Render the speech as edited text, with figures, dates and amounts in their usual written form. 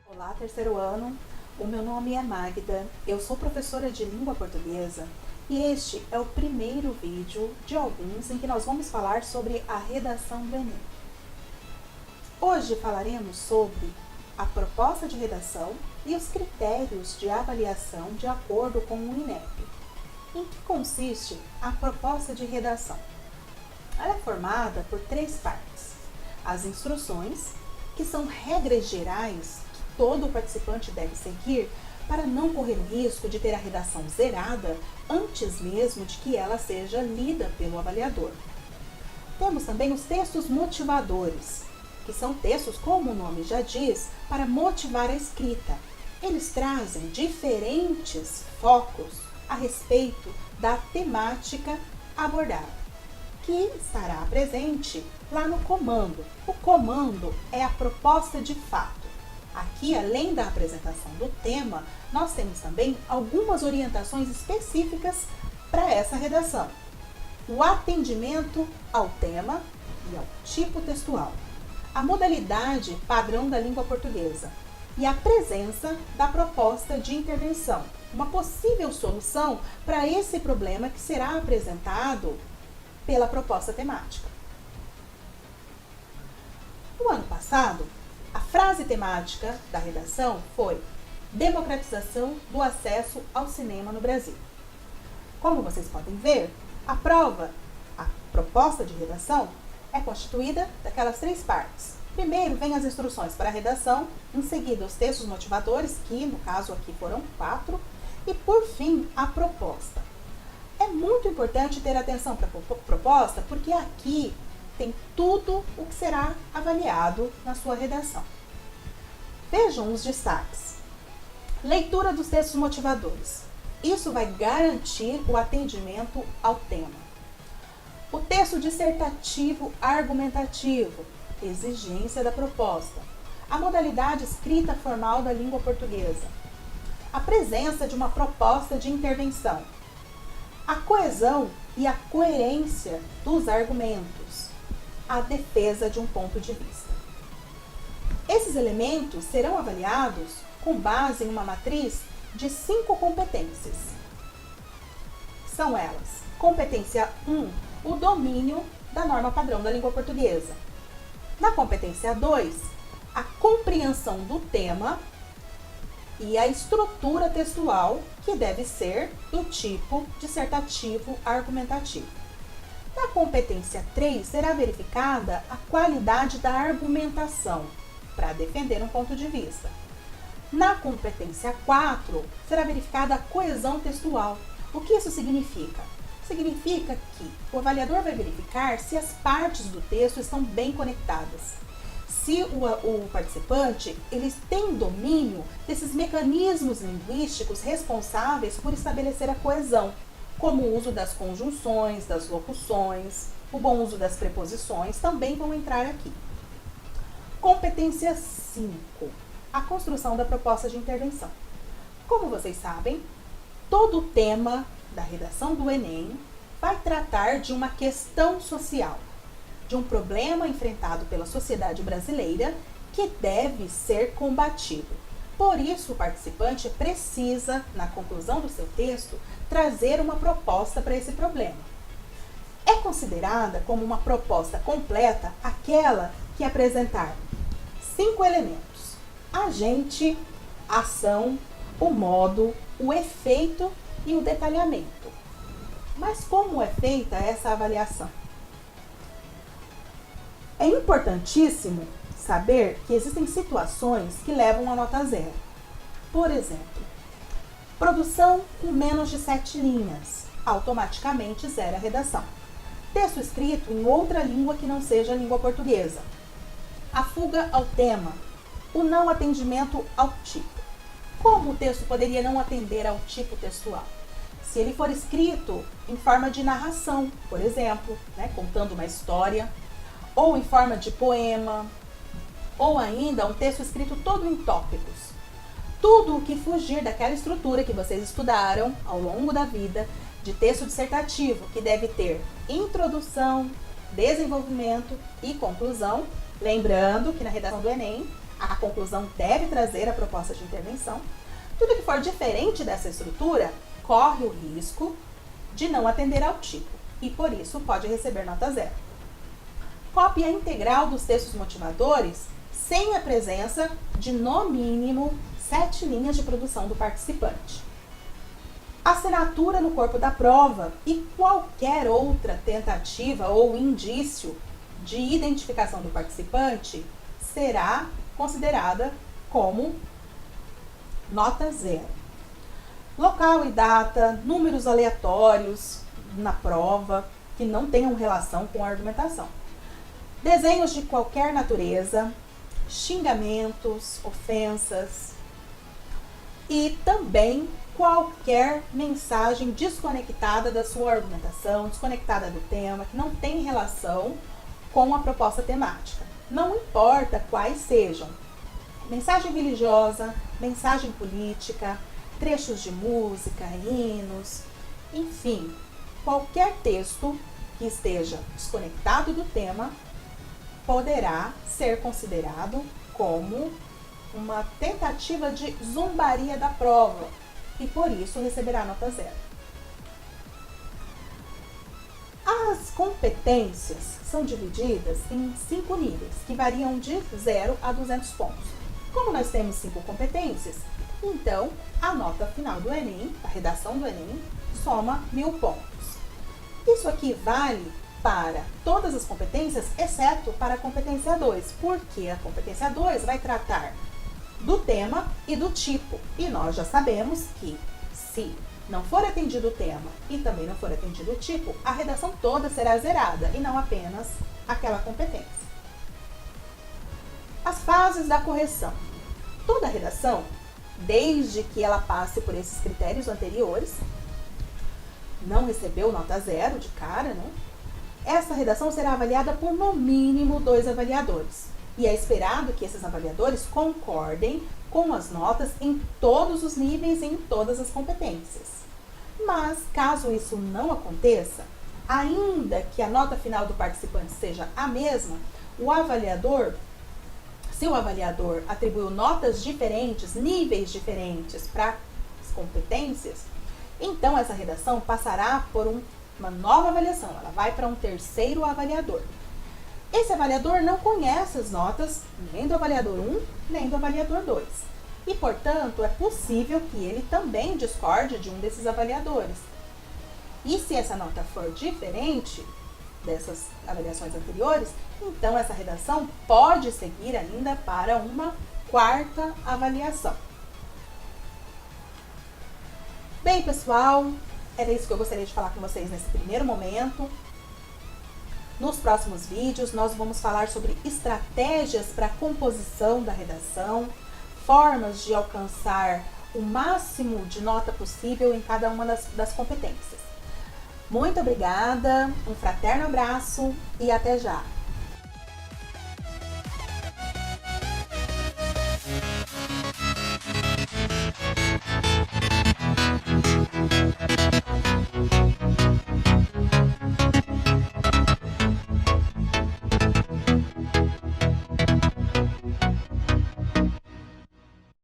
Olá, terceiro ano. O meu nome é Magda, eu sou professora de língua portuguesa e este é o primeiro vídeo de alguns em que nós vamos falar sobre a redação do Enem. Hoje falaremos sobre a proposta de redação e os critérios de avaliação de acordo com o INEP. Em que consiste a proposta de redação? Ela é formada por 3 partes. As instruções, que são regras gerais todo participante deve seguir para não correr o risco de ter a redação zerada antes mesmo de que ela seja lida pelo avaliador. Temos também os textos motivadores, que são textos, como o nome já diz, para motivar a escrita. Eles trazem diferentes focos a respeito da temática abordada, que estará presente lá no comando. O comando é a proposta de fato. Aqui, além da apresentação do tema, nós temos também algumas orientações específicas para essa redação. O atendimento ao tema e ao tipo textual, a modalidade padrão da língua portuguesa e a presença da proposta de intervenção, uma possível solução para esse problema que será apresentado pela proposta temática. No ano passado, a frase temática da redação foi democratização do acesso ao cinema no Brasil. Como vocês podem ver, a proposta de redação é constituída daquelas 3 partes. Primeiro vem as instruções para a redação, em seguida os textos motivadores, que no caso aqui foram 4, e por fim a proposta. É muito importante ter atenção para a proposta, porque aqui tem tudo o que será avaliado na sua redação. Vejam os destaques. Leitura dos textos motivadores. Isso vai garantir o atendimento ao tema. O texto dissertativo argumentativo, exigência da proposta. A modalidade escrita formal da língua portuguesa. A presença de uma proposta de intervenção. A coesão e a coerência dos argumentos. A defesa de um ponto de vista. Esses elementos serão avaliados com base em uma matriz de 5 competências. São elas: competência 1, o domínio da norma padrão da língua portuguesa. Na competência 2, a compreensão do tema e a estrutura textual, que deve ser do tipo dissertativo argumentativo. Na competência 3, será verificada a qualidade da argumentação para defender um ponto de vista. Na competência 4, será verificada a coesão textual. O que isso significa? Significa que o avaliador vai verificar se as partes do texto estão bem conectadas. Se o participante ele tem domínio desses mecanismos linguísticos responsáveis por estabelecer a coesão, como o uso das conjunções, das locuções, o bom uso das preposições, também vão entrar aqui. Competência 5, a construção da proposta de intervenção. Como vocês sabem, todo o tema da redação do Enem vai tratar de uma questão social, de um problema enfrentado pela sociedade brasileira que deve ser combatido. Por isso, o participante precisa, na conclusão do seu texto, trazer uma proposta para esse problema. É considerada como uma proposta completa aquela que apresentar 5 elementos: agente, ação, o modo, o efeito e o detalhamento. Mas como é feita essa avaliação? É importantíssimo saber que existem situações que levam a nota 0. Por exemplo, produção com menos de 7 linhas, automaticamente zera a redação. Texto escrito em outra língua que não seja a língua portuguesa. A fuga ao tema, o não atendimento ao tipo. Como o texto poderia não atender ao tipo textual? Se ele for escrito em forma de narração, por exemplo, contando uma história, ou em forma de poema, ou ainda um texto escrito todo em tópicos. Tudo o que fugir daquela estrutura que vocês estudaram ao longo da vida de texto dissertativo, que deve ter introdução, desenvolvimento e conclusão. Lembrando que na redação do Enem, a conclusão deve trazer a proposta de intervenção. Tudo que for diferente dessa estrutura corre o risco de não atender ao tipo e, por isso, pode receber nota 0. Cópia integral dos textos motivadores sem a presença de, no mínimo, 7 linhas de produção do participante. Assinatura no corpo da prova e qualquer outra tentativa ou indício de identificação do participante será considerada como nota 0. Local e data, números aleatórios na prova que não tenham relação com a argumentação. Desenhos de qualquer natureza, xingamentos, ofensas e também qualquer mensagem desconectada da sua argumentação, desconectada do tema, que não tem relação com a proposta temática. Não importa quais sejam. Mensagem religiosa, mensagem política, trechos de música, hinos, enfim, qualquer texto que esteja desconectado do tema poderá ser considerado como uma tentativa de zombaria da prova e por isso receberá nota 0. As competências são divididas em 5 níveis, que variam de 0 a 200 pontos. Como nós temos 5 competências, então a nota final do Enem, a redação do Enem, soma 1000 pontos. Isso aqui vale para todas as competências, exceto para a competência 2, porque a competência 2 vai tratar do tema e do tipo. E nós já sabemos que se não for atendido o tema e também não for atendido o tipo, a redação toda será zerada e não apenas aquela competência. As fases da correção. Toda redação, desde que ela passe por esses critérios anteriores, não recebeu nota 0 de cara, né? Essa redação será avaliada por no mínimo 2 avaliadores. E é esperado que esses avaliadores concordem com as notas em todos os níveis e em todas as competências. Mas, caso isso não aconteça, ainda que a nota final do participante seja a mesma, se o avaliador atribuiu notas diferentes, níveis diferentes para as competências, então essa redação passará por uma nova avaliação, ela vai para um terceiro avaliador. Esse avaliador não conhece as notas nem do avaliador 1, nem do avaliador 2. E, portanto, é possível que ele também discorde de um desses avaliadores. E se essa nota for diferente dessas avaliações anteriores, então essa redação pode seguir ainda para uma 4ª avaliação. Bem, pessoal, era isso que eu gostaria de falar com vocês nesse primeiro momento. Nos próximos vídeos, nós vamos falar sobre estratégias para a composição da redação, formas de alcançar o máximo de nota possível em cada uma das competências. Muito obrigada, um fraterno abraço e até já!